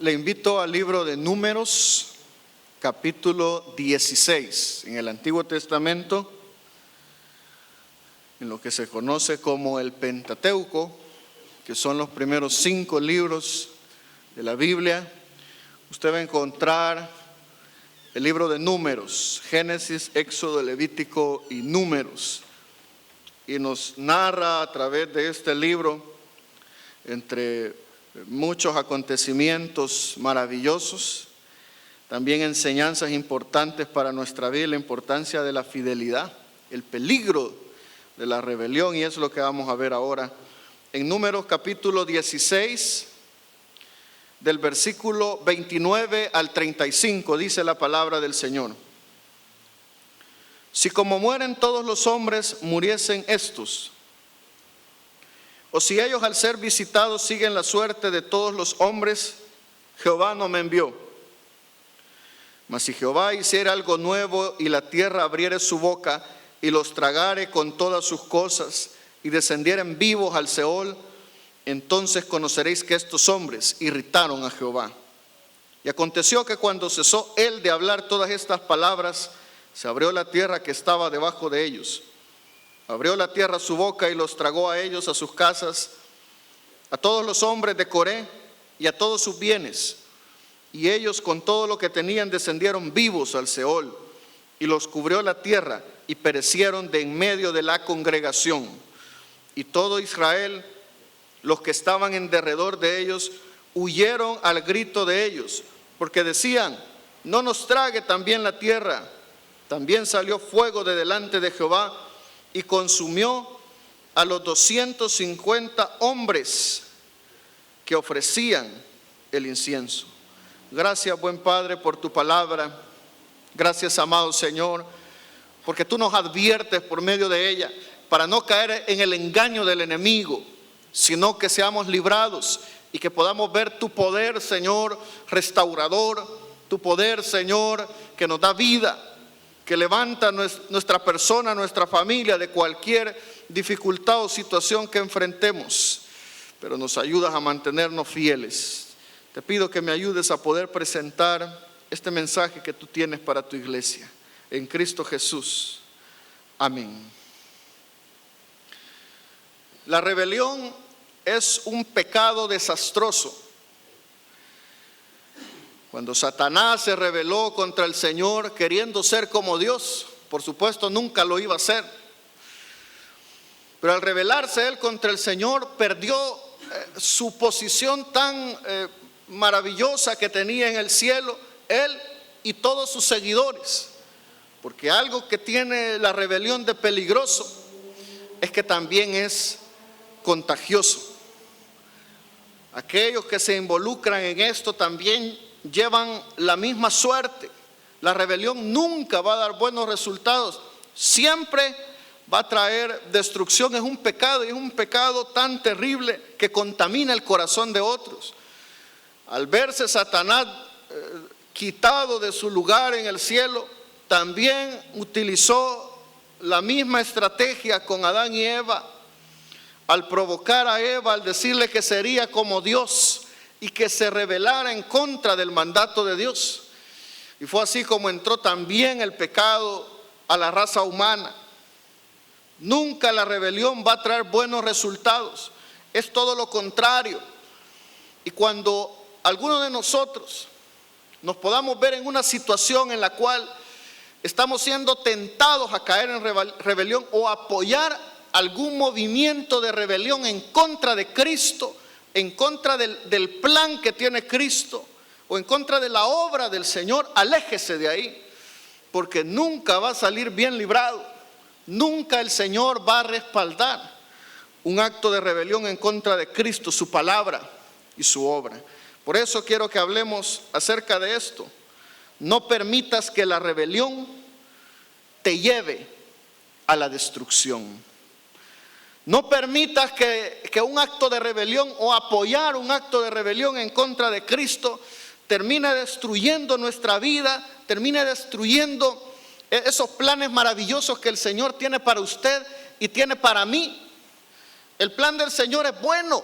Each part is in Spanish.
Le invito al libro de Números, capítulo 16, en el Antiguo Testamento, en lo que se conoce como el Pentateuco, que son los primeros 5 libros de la Biblia. Usted va a encontrar el libro de Números, Génesis, Éxodo, Levítico y Números, y nos narra a través de este libro, entre muchos acontecimientos maravillosos, también enseñanzas importantes para nuestra vida, la importancia de la fidelidad, el peligro de la rebelión, y es lo que vamos a ver ahora. En Números capítulo 16, del versículo 29 al 35, dice la palabra del Señor: si como mueren todos los hombres muriesen estos, o si ellos al ser visitados siguen la suerte de todos los hombres, Jehová no me envió. Mas si Jehová hiciera algo nuevo y la tierra abriere su boca y los tragare con todas sus cosas y descendieren vivos al Seol, entonces conoceréis que estos hombres irritaron a Jehová. Y aconteció que cuando cesó él de hablar todas estas palabras, se abrió la tierra que estaba debajo de ellos. Abrió la tierra su boca y los tragó a ellos, a sus casas, a todos los hombres de Coré y a todos sus bienes. Y ellos con todo lo que tenían descendieron vivos al Seol, y los cubrió la tierra y perecieron de en medio de la congregación. Y todo Israel, los que estaban en derredor de ellos, huyeron al grito de ellos, porque decían: no nos trague también la tierra. También salió fuego de delante de Jehová y consumió a los 250 hombres que ofrecían el incienso. Gracias, buen Padre, por tu palabra. Gracias, amado Señor, porque tú nos adviertes por medio de ella para no caer en el engaño del enemigo, sino que seamos librados y que podamos ver tu poder, Señor, restaurador, tu poder, Señor, que nos da vida, que levanta nuestra persona, nuestra familia de cualquier dificultad o situación que enfrentemos, pero nos ayudas a mantenernos fieles. Te pido que me ayudes a poder presentar este mensaje que tú tienes para tu iglesia, en Cristo Jesús. Amén. La rebelión es un pecado desastroso. Cuando Satanás se rebeló contra el Señor queriendo ser como Dios, por supuesto nunca lo iba a ser, pero al rebelarse él contra el Señor perdió su posición tan maravillosa que tenía en el cielo, él y todos sus seguidores, porque algo que tiene la rebelión de peligroso es que también es contagioso. Aquellos que se involucran en esto también llevan la misma suerte. La rebelión nunca va a dar buenos resultados, siempre va a traer destrucción. Es un pecado, y es un pecado tan terrible que contamina el corazón de otros. Al verse Satanás quitado de su lugar en el cielo, también utilizó la misma estrategia con Adán y Eva, al provocar a Eva, al decirle que sería como Dios y que se rebelara en contra del mandato de Dios. Y fue así como entró también el pecado a la raza humana. Nunca la rebelión va a traer buenos resultados, es todo lo contrario. Y cuando algunos de nosotros nos podamos ver en una situación en la cual estamos siendo tentados a caer en rebelión o apoyar algún movimiento de rebelión en contra de Cristo, en contra del plan que tiene Cristo o en contra de la obra del Señor, aléjese de ahí, porque nunca va a salir bien librado. Nunca el Señor va a respaldar un acto de rebelión en contra de Cristo, su palabra y su obra. Por eso quiero que hablemos acerca de esto. No permitas que la rebelión te lleve a la destrucción. No permitas que un acto de rebelión o apoyar un acto de rebelión en contra de Cristo termine destruyendo nuestra vida, termine destruyendo esos planes maravillosos que el Señor tiene para usted y tiene para mí. El plan del Señor es bueno.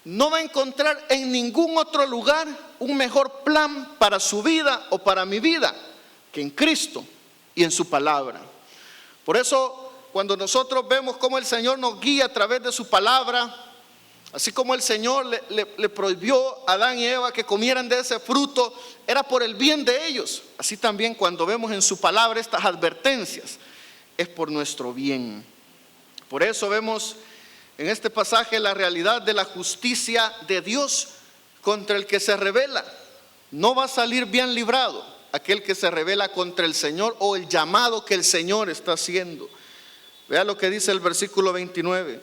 no va a encontrar en ningún otro lugar un mejor plan para su vida o para mi vida que en Cristo y en su palabra. Por eso, cuando nosotros vemos cómo el Señor nos guía a través de su palabra, así como el Señor le prohibió a Adán y Eva que comieran de ese fruto, era por el bien de ellos. Así también cuando vemos en su palabra estas advertencias, es por nuestro bien. Por eso vemos en este pasaje la realidad de la justicia de Dios contra el que se rebela. No va a salir bien librado aquel que se rebela contra el Señor o el llamado que el Señor está haciendo. Vea lo que dice el versículo 29.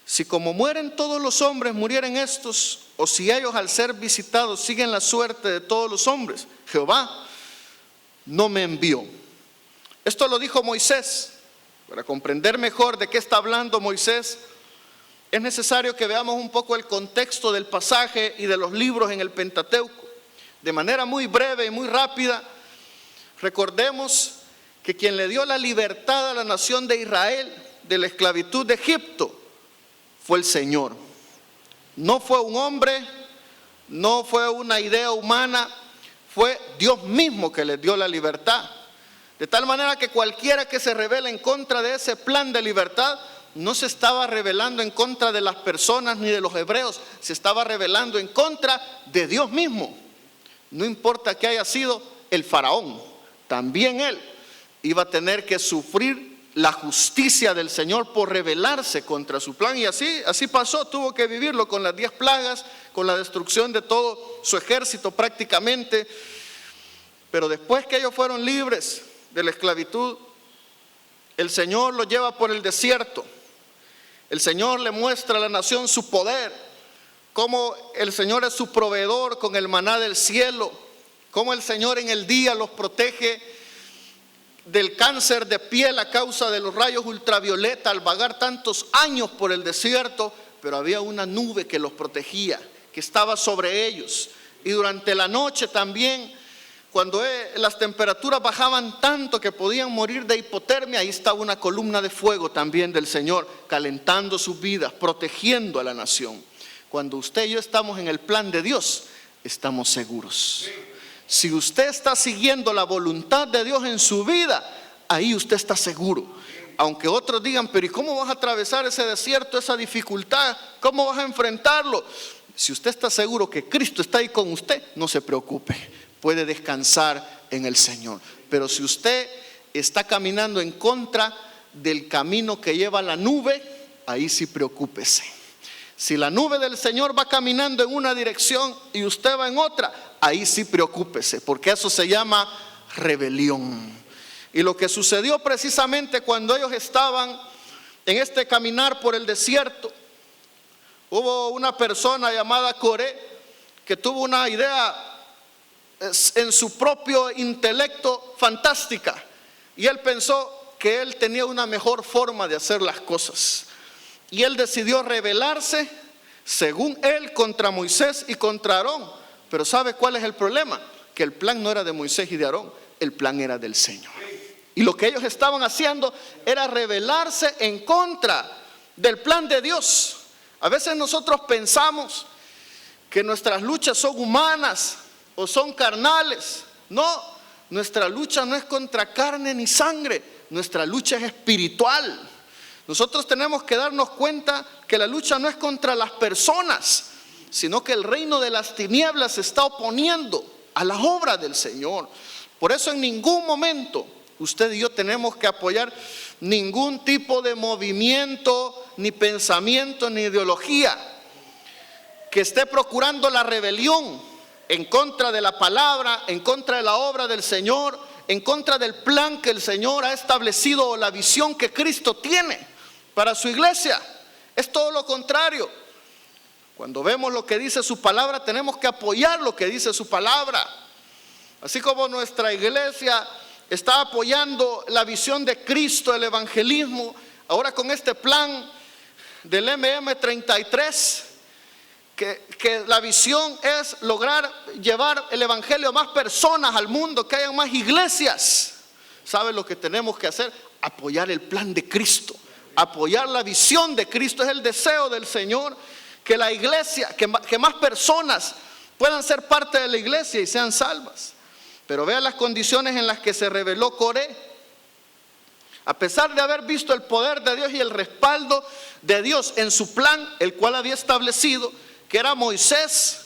Si como mueren todos los hombres murieren estos, o si ellos al ser visitados siguen la suerte de todos los hombres, Jehová no me envió. Esto lo dijo Moisés. Para comprender mejor de qué está hablando Moisés, es necesario que veamos un poco el contexto del pasaje y de los libros en el Pentateuco. De manera muy breve y muy rápida, recordemos que quien le dio la libertad a la nación de Israel de la esclavitud de Egipto fue el Señor. No fue un hombre, no fue una idea humana, fue Dios mismo que les dio la libertad. De tal manera que cualquiera que se rebela en contra de ese plan de libertad, no se estaba rebelando en contra de las personas ni de los hebreos, se estaba rebelando en contra de Dios mismo. No importa que haya sido el faraón, también él iba a tener que sufrir la justicia del Señor por rebelarse contra su plan. Y así pasó, tuvo que vivirlo con las 10 plagas, con la destrucción de todo su ejército prácticamente. Pero después que ellos fueron libres de la esclavitud, el Señor los lleva por el desierto. El Señor le muestra a la nación su poder, cómo el Señor es su proveedor con el maná del cielo, cómo el Señor en el día los protege del cáncer de piel a causa de los rayos ultravioleta al vagar tantos años por el desierto, pero había una nube que los protegía, que estaba sobre ellos. Y durante la noche también, cuando las temperaturas bajaban tanto que podían morir de hipotermia, ahí estaba una columna de fuego también del Señor, calentando sus vidas, protegiendo a la nación. Cuando usted y yo estamos en el plan de Dios, estamos seguros. Si usted está siguiendo la voluntad de Dios en su vida, ahí usted está seguro. Aunque otros digan, pero ¿y cómo vas a atravesar ese desierto, esa dificultad? ¿Cómo vas a enfrentarlo? Si usted está seguro que Cristo está ahí con usted, no se preocupe, puede descansar en el Señor. Pero si usted está caminando en contra del camino que lleva la nube, ahí sí preocúpese. Si la nube del Señor va caminando en una dirección y usted va en otra, ahí sí preocúpese, porque eso se llama rebelión. Y lo que sucedió precisamente cuando ellos estaban en este caminar por el desierto, hubo una persona llamada Coré que tuvo una idea en su propio intelecto fantástica, y él pensó que él tenía una mejor forma de hacer las cosas. Y él decidió rebelarse, según él, contra Moisés y contra Aarón. Pero ¿sabe cuál es el problema? Que el plan no era de Moisés y de Aarón, el plan era del Señor. Y lo que ellos estaban haciendo era rebelarse en contra del plan de Dios. A veces nosotros pensamos que nuestras luchas son humanas o son carnales. No, nuestra lucha no es contra carne ni sangre, nuestra lucha es espiritual. Nosotros tenemos que darnos cuenta que la lucha no es contra las personas, sino que el reino de las tinieblas se está oponiendo a la obra del Señor. Por eso en ningún momento usted y yo tenemos que apoyar ningún tipo de movimiento, ni pensamiento, ni ideología que esté procurando la rebelión en contra de la palabra, en contra de la obra del Señor, en contra del plan que el Señor ha establecido o la visión que Cristo tiene para su iglesia. Es todo lo contrario. Cuando vemos lo que dice su palabra, tenemos que apoyar lo que dice su palabra. Así como nuestra iglesia está apoyando la visión de Cristo, el evangelismo, ahora con este plan del MM33, que la visión es lograr llevar el evangelio a más personas al mundo, que haya más iglesias. ¿Sabe lo que tenemos que hacer? Apoyar el plan de Cristo, apoyar la visión de Cristo. Es el deseo del Señor que la iglesia, que más personas puedan ser parte de la iglesia y sean salvas. Pero vea las condiciones en las que se rebeló Coré. A pesar de haber visto el poder de Dios y el respaldo de Dios en su plan, el cual había establecido, que era Moisés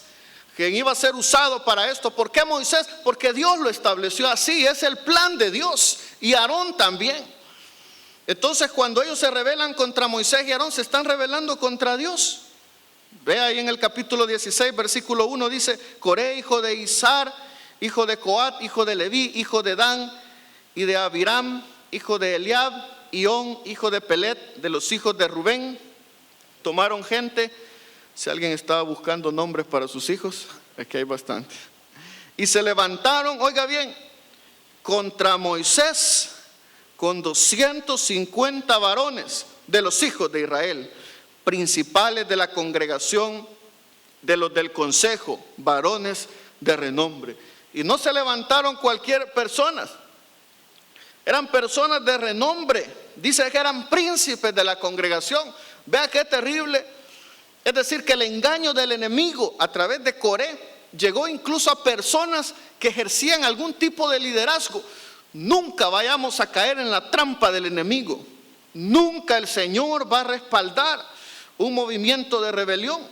quien iba a ser usado para esto. ¿Por qué Moisés? Porque Dios lo estableció así, es el plan de Dios, y Aarón también. Entonces, cuando ellos se rebelan contra Moisés y Aarón, se están rebelando contra Dios. Ve ahí en el capítulo 16, versículo 1, dice: Coré, hijo de Izar, hijo de Coat, hijo de Leví, hijo de Dan y de Abiram, hijo de Eliab, y On, hijo de Pelet, de los hijos de Rubén, tomaron gente. Si alguien estaba buscando nombres para sus hijos, es que hay bastante. Y se levantaron, oiga bien, contra Moisés con 250 varones de los hijos de Israel, principales de la congregación, de los del consejo, varones de renombre. Y no se levantaron cualquier persona, eran personas de renombre. Dice que eran príncipes de la congregación. Vea qué terrible. Es decir, que el engaño del enemigo a través de Coré llegó incluso a personas que ejercían algún tipo de liderazgo. Nunca vayamos a caer en la trampa del enemigo. Nunca el Señor va a respaldar un movimiento de rebelión.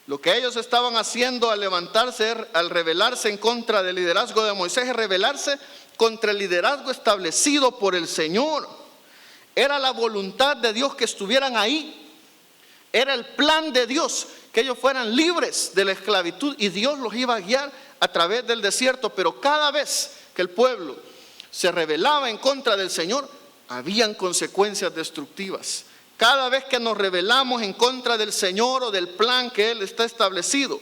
Lo que ellos estaban haciendo al levantarse, al rebelarse en contra del liderazgo de Moisés, es rebelarse contra el liderazgo establecido por el Señor. Era la voluntad de Dios que estuvieran ahí. Era el plan de Dios que ellos fueran libres de la esclavitud, y Dios los iba a guiar a través del desierto. Pero cada vez que el pueblo se rebelaba en contra del Señor, habían consecuencias destructivas. Cada vez que nos rebelamos en contra del Señor o del plan que Él está establecido,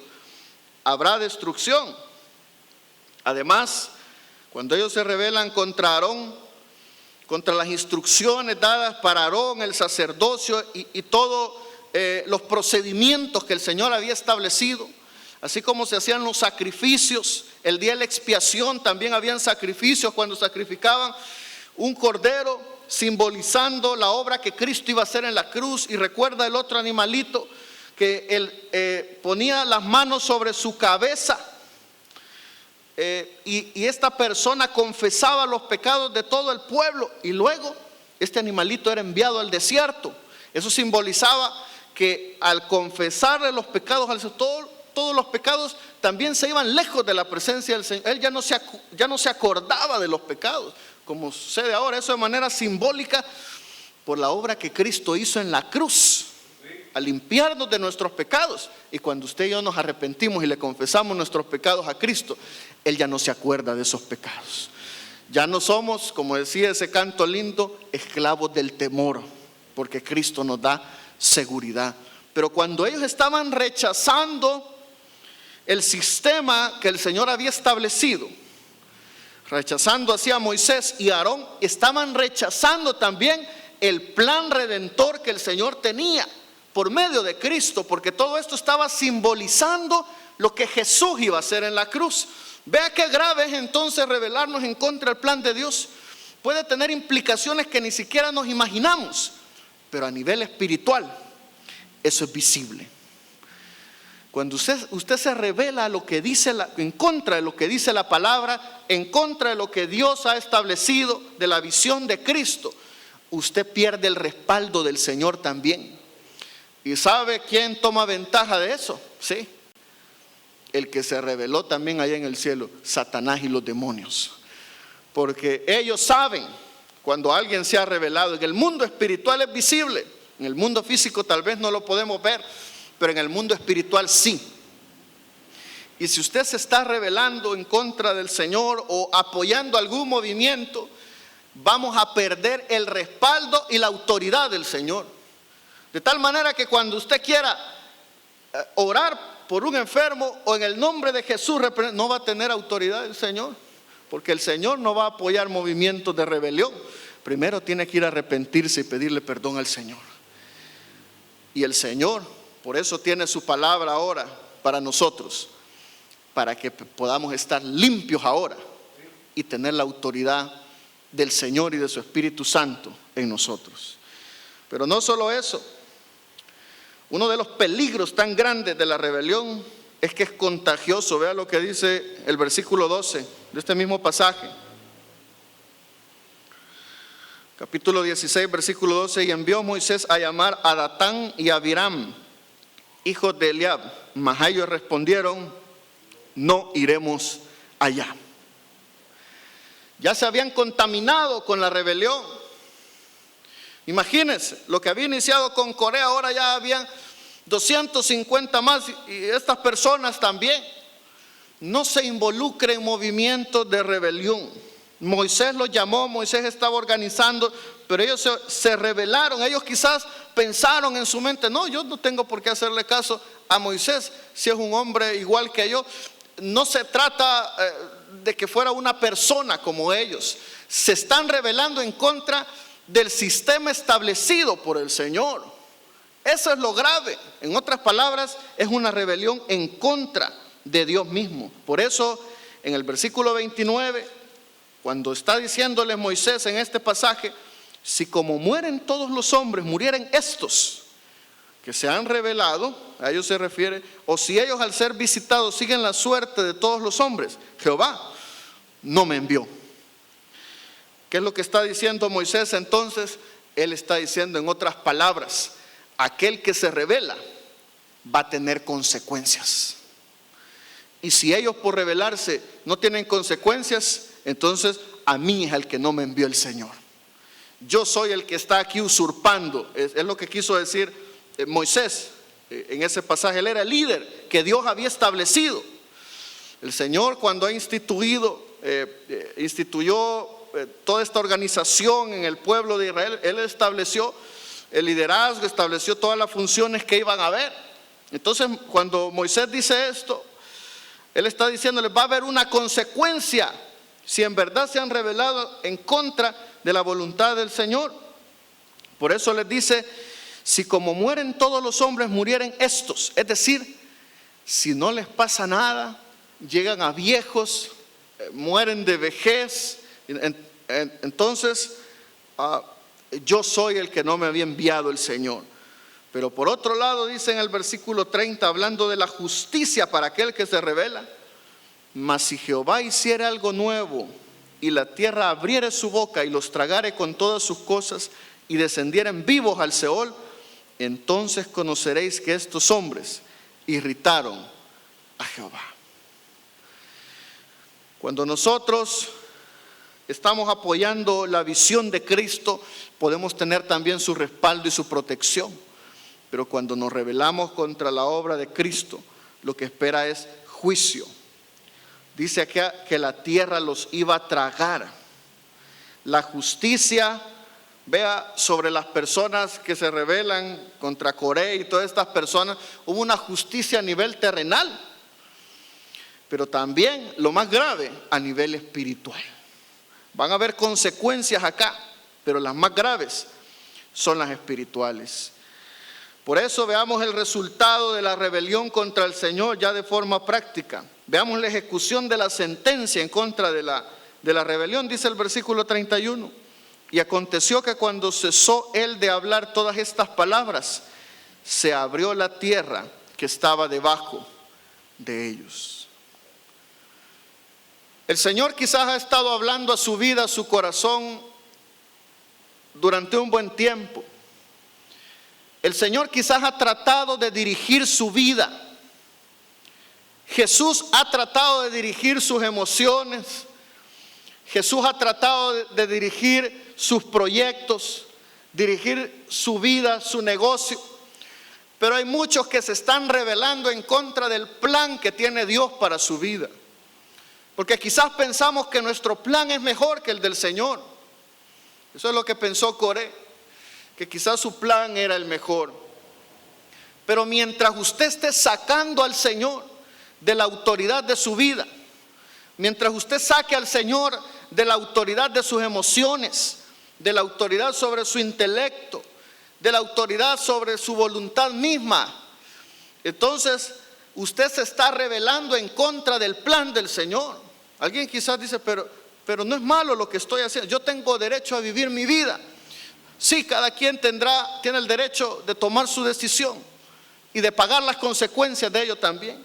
habrá destrucción. Además, cuando ellos se rebelan contra Aarón, contra las instrucciones dadas para Aarón, el sacerdocio y todos los procedimientos que el Señor había establecido, así como se hacían los sacrificios, el día de la expiación también habían sacrificios cuando sacrificaban un cordero simbolizando la obra que Cristo iba a hacer en la cruz. Y recuerda el otro animalito que él ponía las manos sobre su cabeza, y esta persona confesaba los pecados de todo el pueblo, y luego este animalito era enviado al desierto. Eso simbolizaba que al confesarle los pecados al Señor, todos los pecados también se iban lejos de la presencia del Señor. Él ya no se acordaba de los pecados, como sucede ahora. Eso de manera simbólica por la obra que Cristo hizo en la cruz, al limpiarnos de nuestros pecados. Y cuando usted y yo nos arrepentimos y le confesamos nuestros pecados a Cristo, Él ya no se acuerda de esos pecados. Ya no somos, como decía ese canto lindo, esclavos del temor, porque Cristo nos da seguridad. Pero cuando ellos estaban rechazando el sistema que el Señor había establecido, rechazando así a Moisés y Aarón, estaban rechazando también el plan redentor que el Señor tenía por medio de Cristo, porque todo esto estaba simbolizando lo que Jesús iba a hacer en la cruz. Vea qué grave es entonces rebelarnos en contra del plan de Dios. Puede tener implicaciones que ni siquiera nos imaginamos, pero a nivel espiritual eso es visible. Cuando usted se revela a lo que dice en contra de lo que dice la palabra, en contra de lo que Dios ha establecido, de la visión de Cristo, usted pierde el respaldo del Señor también. ¿Y sabe quién toma ventaja de eso? Sí, el que se rebeló también allá en el cielo, Satanás y los demonios. Porque ellos saben cuando alguien se ha rebelado. En el mundo espiritual es visible, en el mundo físico tal vez no lo podemos ver, pero en el mundo espiritual sí. Y si usted se está rebelando en contra del Señor o apoyando algún movimiento, vamos a perder el respaldo y la autoridad del Señor. De tal manera que cuando usted quiera orar por un enfermo o en el nombre de Jesús, no va a tener autoridad el Señor, porque el Señor no va a apoyar movimientos de rebelión. Primero tiene que ir a arrepentirse y pedirle perdón al Señor. Y el Señor, por eso tiene su palabra ahora para nosotros, para que podamos estar limpios ahora y tener la autoridad del Señor y de su Espíritu Santo en nosotros. Pero no solo eso, Uno de los peligros tan grandes de la rebelión es que es contagioso. Vea lo que dice el versículo 12 de este mismo pasaje. Capítulo 16, versículo 12. Y envió Moisés a llamar a Datán y a Abiram, hijos de Eliab. Mas ellos respondieron: no iremos allá. Ya se habían contaminado con la rebelión. Imagínense, lo que había iniciado con Corea, ahora ya habían 250 más, y estas personas también. No se involucren en movimientos de rebelión. Moisés los llamó, Moisés estaba organizando, pero ellos se rebelaron. Ellos quizás pensaron en su mente: no, yo no tengo por qué hacerle caso a Moisés si es un hombre igual que yo. No se trata de que fuera una persona como ellos. Se están rebelando en contra del sistema establecido por el Señor. Eso es lo grave. En otras palabras, es una rebelión en contra de Dios mismo. Por eso, en el versículo 29, cuando está diciéndole Moisés en este pasaje: si como mueren todos los hombres, murieren estos que se han rebelado, a ellos se refiere, o si ellos al ser visitados siguen la suerte de todos los hombres, Jehová no me envió. ¿Qué es lo que está diciendo Moisés entonces? Él está diciendo, en otras palabras, aquel que se rebela va a tener consecuencias. Y si ellos por rebelarse no tienen consecuencias, entonces a mí es al que no me envió el Señor. Yo soy el que está aquí usurpando. Es lo que quiso decir Moisés en ese pasaje. Él era el líder que Dios había establecido. El Señor, cuando instituyó toda esta organización en el pueblo de Israel, Él estableció el liderazgo, estableció todas las funciones que iban a haber. Entonces, cuando Moisés dice esto, Él está diciéndole: va a haber una consecuencia si en verdad se han rebelado en contra de la voluntad del Señor. Por eso les dice: si como mueren todos los hombres, murieren estos. Es decir, si no les pasa nada, llegan a viejos, mueren de vejez, entonces yo soy el que no me había enviado el Señor. Pero por otro lado dice en el versículo 30, hablando de la justicia para aquel que se rebela: mas si Jehová hiciera algo nuevo, y la tierra abriere su boca y los tragare con todas sus cosas, y descendieren vivos al Seol, entonces conoceréis que estos hombres irritaron a Jehová. Cuando nosotros estamos apoyando la visión de Cristo, podemos tener también su respaldo y su protección. Pero cuando nos rebelamos contra la obra de Cristo, lo que espera es juicio. Dice aquí que la tierra los iba a tragar. La justicia, vea, sobre las personas que se rebelan contra Corea y todas estas personas, hubo una justicia a nivel terrenal, pero también, lo más grave, a nivel espiritual. Van a haber consecuencias acá, pero las más graves son las espirituales. Por eso veamos el resultado de la rebelión contra el Señor ya de forma práctica. Veamos la ejecución de la sentencia en contra de la rebelión. Dice el versículo 31: y aconteció que cuando cesó él de hablar todas estas palabras, se abrió la tierra que estaba debajo de ellos. El Señor quizás ha estado hablando a su vida, a su corazón, durante un buen tiempo. El Señor quizás ha tratado de dirigir su vida. Jesús ha tratado de dirigir sus emociones. Jesús ha tratado de dirigir sus proyectos, dirigir su vida, su negocio. Pero hay muchos que se están rebelando en contra del plan que tiene Dios para su vida. Porque quizás pensamos que nuestro plan es mejor que el del Señor. Eso es lo que pensó Coré, que quizás su plan era el mejor. Pero mientras usted esté sacando al Señor de la autoridad de su vida, mientras usted saque al Señor de la autoridad de sus emociones, de la autoridad sobre su intelecto, de la autoridad sobre su voluntad misma, entonces usted se está rebelando en contra del plan del Señor. Alguien quizás dice, pero no es malo lo que estoy haciendo, yo tengo derecho a vivir mi vida. Sí, cada quien tiene el derecho de tomar su decisión, y de pagar las consecuencias de ello también.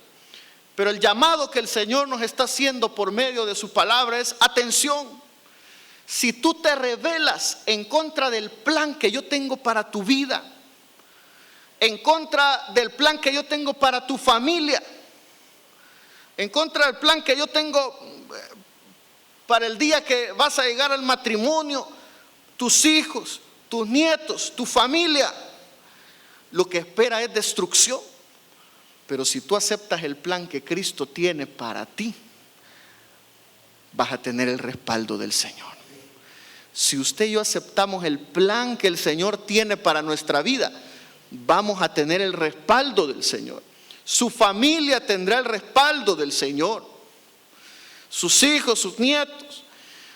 Pero el llamado que el Señor nos está haciendo por medio de su palabra es: atención, si tú te rebelas en contra del plan que yo tengo para tu vida, en contra del plan que yo tengo para tu familia, en contra del plan que yo tengo para el día que vas a llegar al matrimonio, tus hijos, tus nietos, tu familia, lo que espera es destrucción. Pero si tú aceptas el plan que Cristo tiene para ti, vas a tener el respaldo del Señor. Si usted y yo aceptamos el plan que el Señor tiene para nuestra vida, vamos a tener el respaldo del Señor. Su familia tendrá el respaldo del Señor, sus hijos, sus nietos,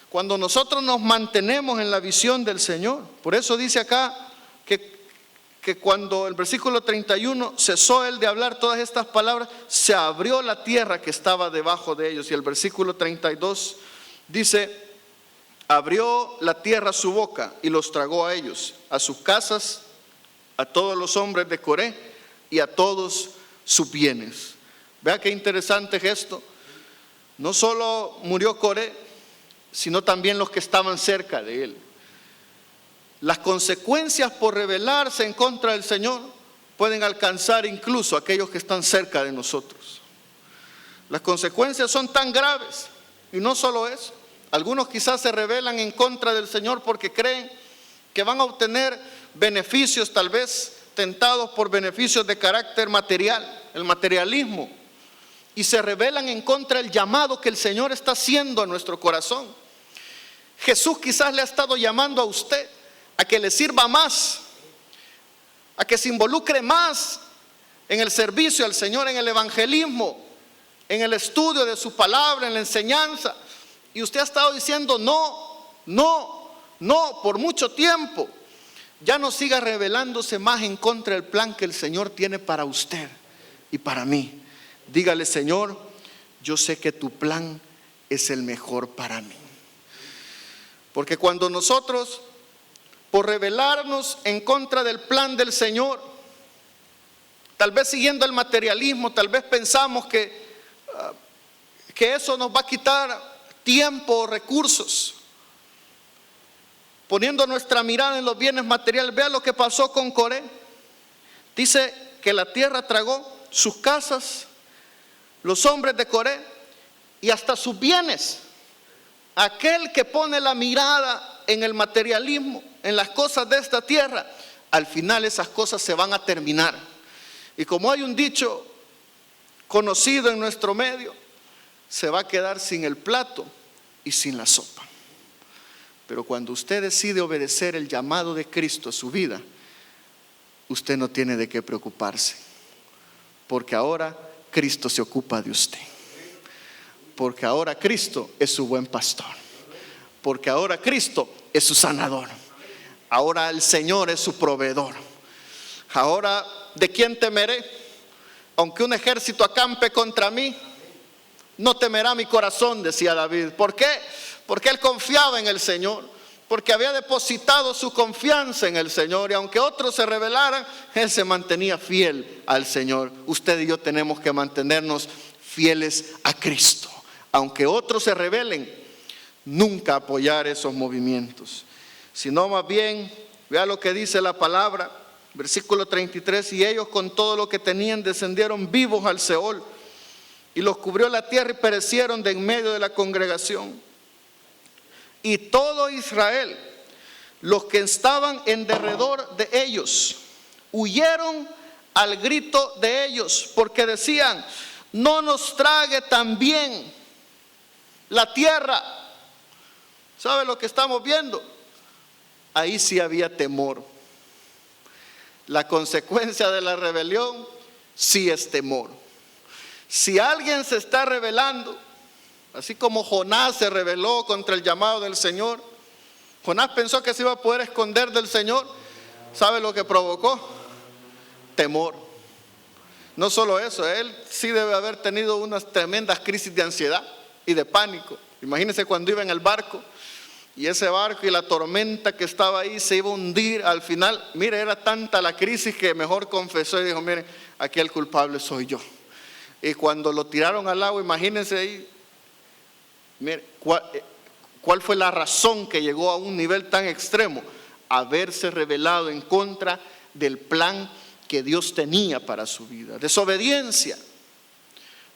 cuando nosotros nos mantenemos en la visión del Señor. Por eso dice acá que cuando el versículo 31 cesó él de hablar todas estas palabras, se abrió la tierra que estaba debajo de ellos. Y el versículo 32 dice: abrió la tierra su boca y los tragó a ellos, a sus casas, a todos los hombres de Coré y a todos sus bienes. Vea qué interesante gesto. No solo murió Coré, sino también los que estaban cerca de él. Las consecuencias por rebelarse en contra del Señor pueden alcanzar incluso a aquellos que están cerca de nosotros. Las consecuencias son tan graves. Y no solo eso, algunos quizás se rebelan en contra del Señor porque creen que van a obtener beneficios, tal vez tentados por beneficios de carácter material, el materialismo, y se rebelan en contra del llamado que el Señor está haciendo a nuestro corazón. Jesús quizás le ha estado llamando a usted a que le sirva más, a que se involucre más en el servicio al Señor, en el evangelismo, en el estudio de su palabra, en la enseñanza. Y usted ha estado diciendo no por mucho tiempo. Ya no siga rebelándose más en contra del plan que el Señor tiene para usted y para mí. Dígale: Señor, yo sé que tu plan es el mejor para mí. Porque cuando nosotros, por rebelarnos en contra del plan del Señor, tal vez siguiendo el materialismo, tal vez pensamos que eso nos va a quitar tiempo o recursos, poniendo nuestra mirada en los bienes materiales. Vea lo que pasó con Coré. Dice que la tierra tragó sus casas, los hombres de Coré y hasta sus bienes. Aquel que pone la mirada en el materialismo, en las cosas de esta tierra, al final esas cosas se van a terminar. Y como hay un dicho conocido en nuestro medio, se va a quedar sin el plato y sin la sopa. Pero cuando usted decide obedecer el llamado de Cristo a su vida, usted no tiene de qué preocuparse, porque ahora Cristo se ocupa de usted. Porque ahora Cristo es su buen pastor. Porque ahora Cristo es su sanador. Ahora el Señor es su proveedor. Ahora, ¿de quién temeré? Aunque un ejército acampe contra mí, no temerá mi corazón, decía David. ¿Por qué? Porque él confiaba en el Señor. Porque había depositado su confianza en el Señor. Y aunque otros se rebelaran, él se mantenía fiel al Señor. Usted y yo tenemos que mantenernos fieles a Cristo. Aunque otros se rebelen, nunca apoyar esos movimientos, sino más bien, vea lo que dice la palabra, versículo 33: y ellos con todo lo que tenían descendieron vivos al Seol, y los cubrió la tierra y perecieron de en medio de la congregación. Y todo Israel, los que estaban en derredor de ellos, huyeron al grito de ellos, porque decían: no nos trague también la tierra. ¿Sabe lo que estamos viendo? Ahí sí había temor. La consecuencia de la rebelión sí es temor. Si alguien se está rebelando, así como Jonás se rebeló contra el llamado del Señor, Jonás pensó que se iba a poder esconder del Señor. ¿Sabe lo que provocó? Temor. No solo eso, él sí debe haber tenido unas tremendas crisis de ansiedad y de pánico. Imagínense cuando iba en el barco Y ese barco y la tormenta que estaba ahí se iba a hundir. Al final, mire, era tanta la crisis que mejor confesó y dijo: mire, aquí el culpable soy yo. Y cuando lo tiraron al agua, imagínense ahí, mire, ¿cuál fue la razón que llegó a un nivel tan extremo? Haberse rebelado en contra del plan que Dios tenía para su vida. Desobediencia.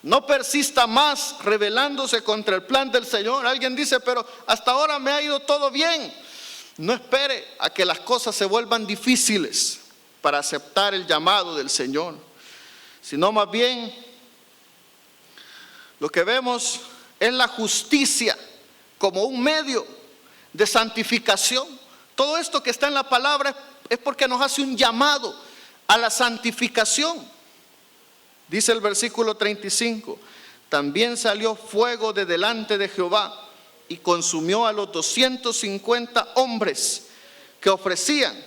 No persista más rebelándose contra el plan del Señor. Alguien dice: pero hasta ahora me ha ido todo bien. No espere a que las cosas se vuelvan difíciles para aceptar el llamado del Señor, sino más bien lo que vemos es la justicia como un medio de santificación. Todo esto que está en la palabra es porque nos hace un llamado a la santificación. Dice el versículo 35: también salió fuego de delante de Jehová y consumió a los 250 hombres que ofrecían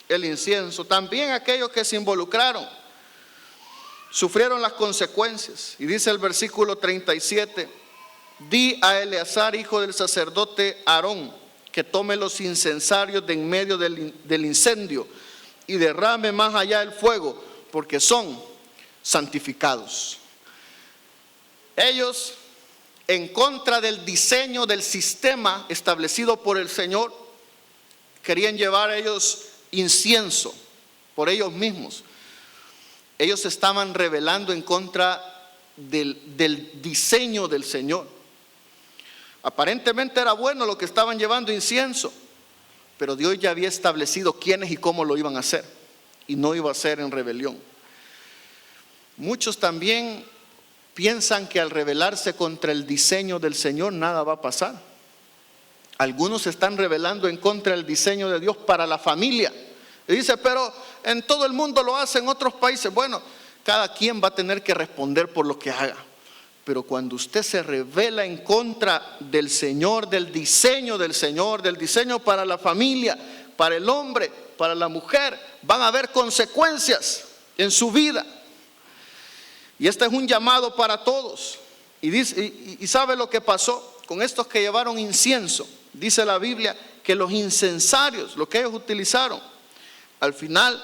el incienso. También aquellos que se involucraron sufrieron las consecuencias. Y dice el versículo 37: di a Eleazar, hijo del sacerdote Aarón, que tome los incensarios de en medio del incendio y derrame más allá el fuego, porque son santificados. Ellos, en contra del diseño del sistema establecido por el Señor, querían llevar ellos incienso por ellos mismos. Ellos se estaban rebelando en contra del diseño del Señor. Aparentemente era bueno lo que estaban llevando, incienso, pero Dios ya había establecido quiénes y cómo lo iban a hacer, y no iba a ser en rebelión. Muchos también piensan que al rebelarse contra el diseño del Señor nada va a pasar. Algunos se están rebelando en contra del diseño de Dios para la familia. Y dice: pero en todo el mundo lo hacen, en otros países. Bueno, cada quien va a tener que responder por lo que haga. Pero cuando usted se rebela en contra del Señor, del diseño del Señor, del diseño para la familia, para el hombre, para la mujer, van a haber consecuencias en su vida. Y este es un llamado para todos. Y sabe lo que pasó con estos que llevaron incienso. Dice la Biblia que los incensarios, lo que ellos utilizaron, al final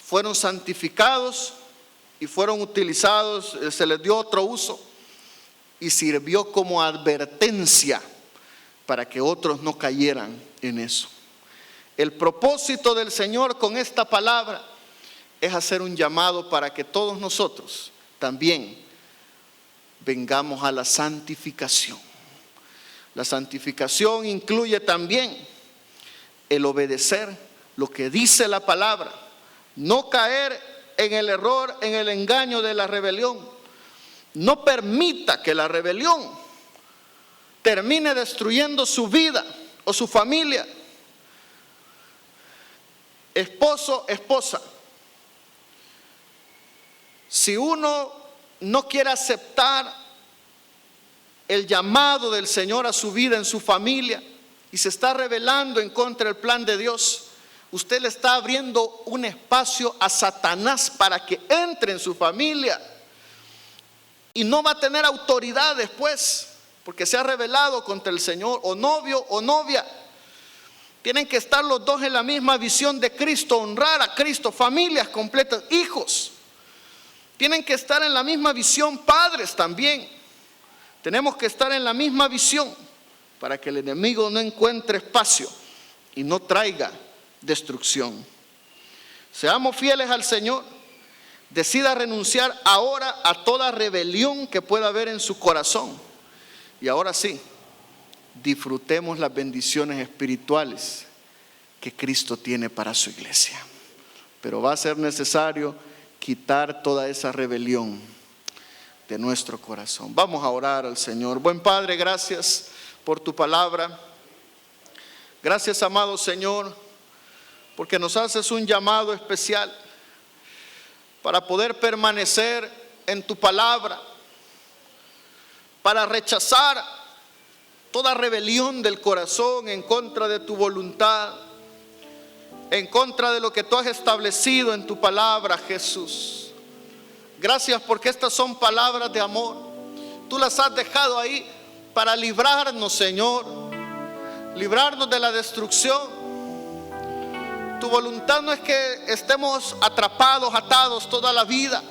fueron santificados y fueron utilizados, se les dio otro uso y sirvió como advertencia para que otros no cayeran en eso. El propósito del Señor con esta palabra es hacer un llamado para que todos nosotros también vengamos a la santificación. La santificación incluye también el obedecer lo que dice la palabra, no caer en el error, en el engaño de la rebelión. No permita que la rebelión termine destruyendo su vida o su familia. Esposo, esposa, si uno no quiere aceptar el llamado del Señor a su vida, en su familia, y se está rebelando en contra del plan de Dios, usted le está abriendo un espacio a Satanás para que entre en su familia y no va a tener autoridad después porque se ha rebelado contra el Señor. O novio o novia, tienen que estar los dos en la misma visión de Cristo, honrar a Cristo, familias completas, hijos tienen que estar en la misma visión, padres también tenemos que estar en la misma visión para que el enemigo no encuentre espacio y no traiga destrucción. Seamos fieles al Señor. Decida renunciar ahora a toda rebelión que pueda haber en su corazón. Y ahora sí, disfrutemos las bendiciones espirituales que Cristo tiene para su iglesia. Pero va a ser necesario quitar toda esa rebelión de nuestro corazón. Vamos a orar al Señor. Buen Padre, gracias por tu palabra. Gracias, amado Señor, porque nos haces un llamado especial para poder permanecer en tu palabra, para rechazar toda rebelión del corazón en contra de tu voluntad, en contra de lo que tú has establecido en tu palabra, Jesús. Gracias porque estas son palabras de amor. Tú las has dejado ahí para librarnos, Señor, librarnos de la destrucción. Tu voluntad no es que estemos atrapados, atados toda la vida,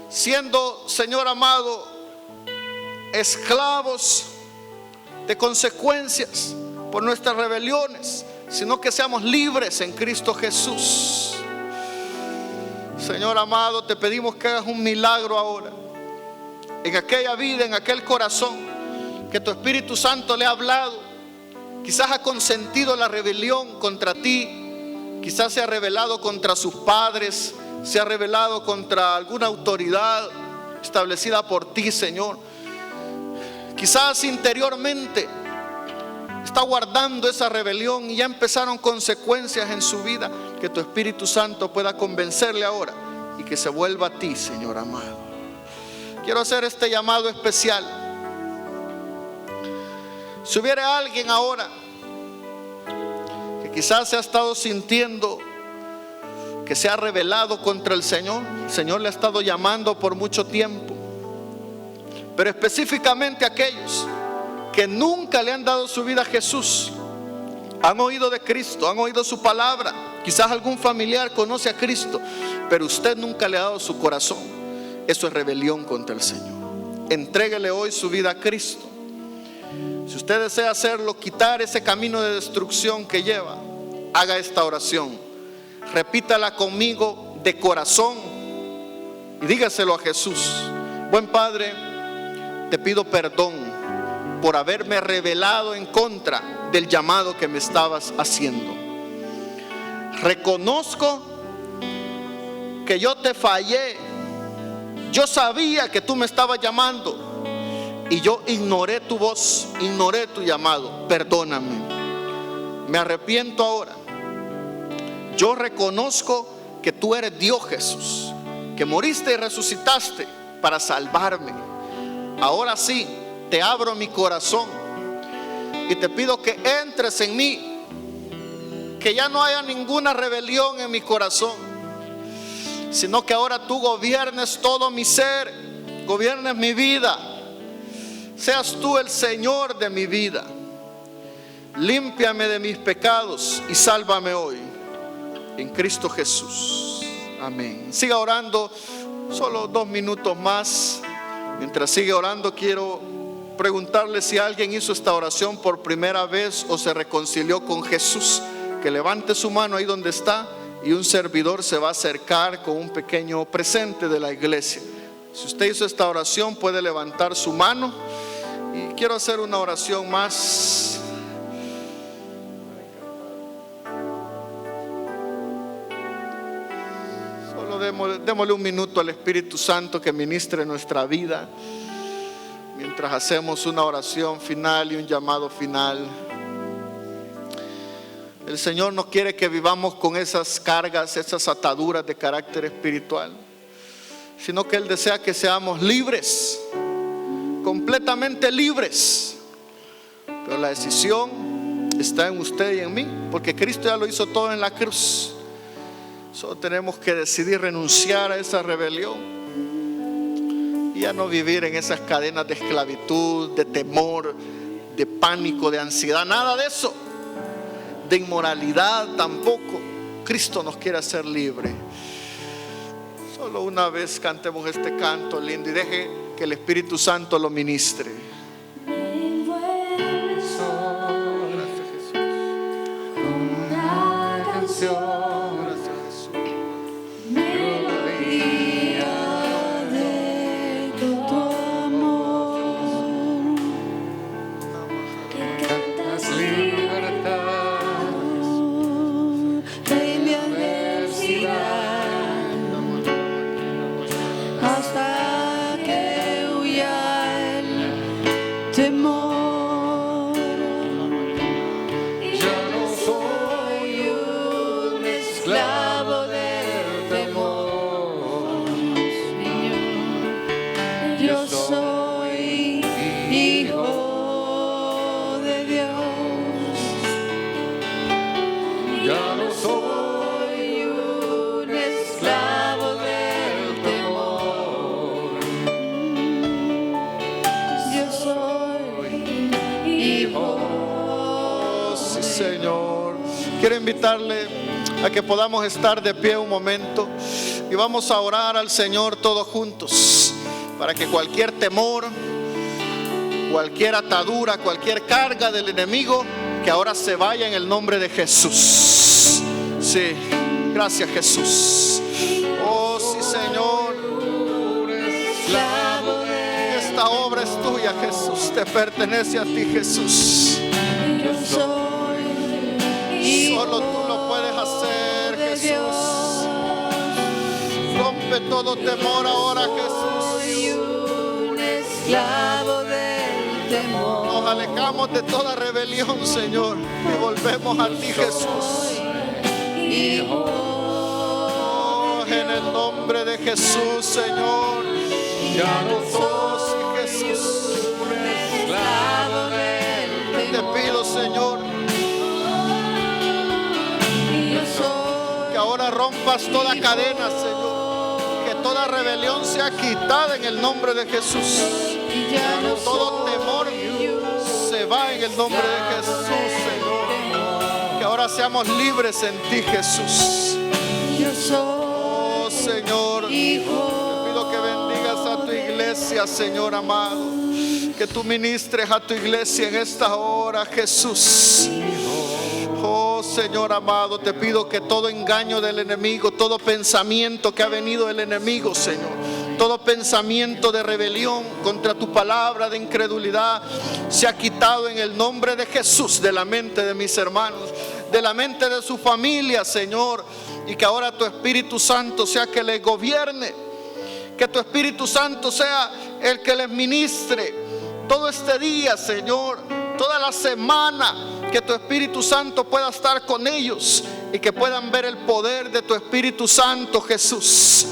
siendo, Señor amado, esclavos de consecuencias por nuestras rebeliones, sino que seamos libres en Cristo Jesús. Señor amado, te pedimos que hagas un milagro ahora en aquella vida, en aquel corazón que tu Espíritu Santo le ha hablado. Quizás ha consentido la rebelión contra ti, quizás se ha rebelado contra sus padres, se ha rebelado contra alguna autoridad establecida por ti, Señor. Quizás interiormente está guardando esa rebelión y ya empezaron consecuencias en su vida. Que tu Espíritu Santo pueda convencerle ahora y que se vuelva a ti, Señor amado. Quiero hacer este llamado especial. Si hubiera alguien ahora que quizás se ha estado sintiendo que se ha rebelado contra el Señor le ha estado llamando por mucho tiempo, pero específicamente aquellos que nunca le han dado su vida a Jesús, han oído de Cristo, han oído su palabra, quizás algún familiar conoce a Cristo, pero usted nunca le ha dado su corazón. Eso es rebelión contra el Señor. Entréguele hoy su vida a Cristo. Si usted desea hacerlo, quitar ese camino de destrucción que lleva, haga esta oración. Repítala conmigo de corazón y dígaselo a Jesús. Buen Padre, te pido perdón por haberme rebelado en contra del llamado que me estabas haciendo. Reconozco que yo te fallé. Yo sabía que tú me estabas llamando y yo ignoré tu voz, ignoré tu llamado. Perdóname. Me arrepiento ahora. Yo reconozco que tú eres Dios, Jesús, que moriste y resucitaste para salvarme. Ahora sí, te abro mi corazón y te pido que entres en mí, que ya no haya ninguna rebelión en mi corazón, sino que ahora tú gobiernes todo mi ser, gobiernes mi vida. Seas tú el Señor de mi vida. Límpiame de mis pecados y sálvame hoy en Cristo Jesús. Amén. Siga orando solo 2 minutos más. Mientras sigue orando, quiero preguntarle si alguien hizo esta oración por primera vez o se reconcilió con Jesús. Que levante su mano ahí donde está y un servidor se va a acercar con un pequeño presente de la iglesia. Si usted hizo esta oración, puede levantar su mano. Y quiero hacer una oración más. Solo démosle un minuto al Espíritu Santo que ministre nuestra vida mientras hacemos una oración final y un llamado final. El Señor no quiere que vivamos con esas cargas, esas ataduras de carácter espiritual, sino que Él desea que seamos libres, completamente libres. Pero la decisión está en usted y en mí, porque Cristo ya lo hizo todo en la cruz. Solo tenemos que decidir renunciar a esa rebelión y ya no vivir en esas cadenas de esclavitud, de temor, de pánico, de ansiedad, nada de eso, de inmoralidad tampoco. Cristo nos quiere hacer libres. Solo una vez cantemos este canto lindo y deje que el Espíritu Santo lo ministre. Gracias, Jesús. Una canción. Hasta que huya el Quiero invitarle a que podamos estar de pie un momento y vamos a orar al Señor todos juntos para que cualquier temor, cualquier atadura, cualquier carga del enemigo, que ahora se vaya en el nombre de Jesús. Sí, gracias Jesús. Oh sí, Señor, esta obra es tuya, Jesús, te pertenece a ti, Jesús. Solo tú lo puedes hacer, Jesús. Rompe todo temor ahora, Jesús. Nos alejamos de toda rebelión, Señor, y volvemos a ti, Jesús. Oh, en el nombre de Jesús, Señor. Ya no sos, Jesús. Te pido, Señor, que ahora rompas toda cadena, Señor. Que toda rebelión sea quitada en el nombre de Jesús. Todo temor se va en el nombre de Jesús, Señor. Que ahora seamos libres en ti, Jesús. Oh, Señor, te pido que bendigas a tu iglesia, Señor amado. Que tú ministres a tu iglesia en esta hora, Jesús. Oh, Señor amado, te pido que todo engaño del enemigo, todo pensamiento que ha venido del enemigo, Señor, todo pensamiento de rebelión contra tu palabra, de incredulidad, sea quitado en el nombre de Jesús de la mente de mis hermanos, de la mente de su familia, Señor. Y que ahora tu Espíritu Santo sea que les gobierne, que tu Espíritu Santo sea el que les ministre todo este día, Señor, toda la semana. Que tu Espíritu Santo pueda estar con ellos y que puedan ver el poder de tu Espíritu Santo, Jesús.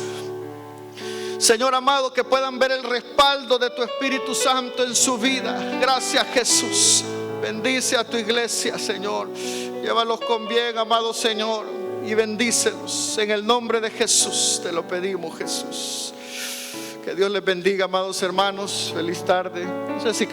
Señor amado, que puedan ver el respaldo de tu Espíritu Santo en su vida. Gracias, Jesús. Bendice a tu iglesia, Señor. Llévalos con bien, amado Señor, y bendícelos. En el nombre de Jesús te lo pedimos, Jesús. Que Dios les bendiga, amados hermanos. Feliz tarde. No sé si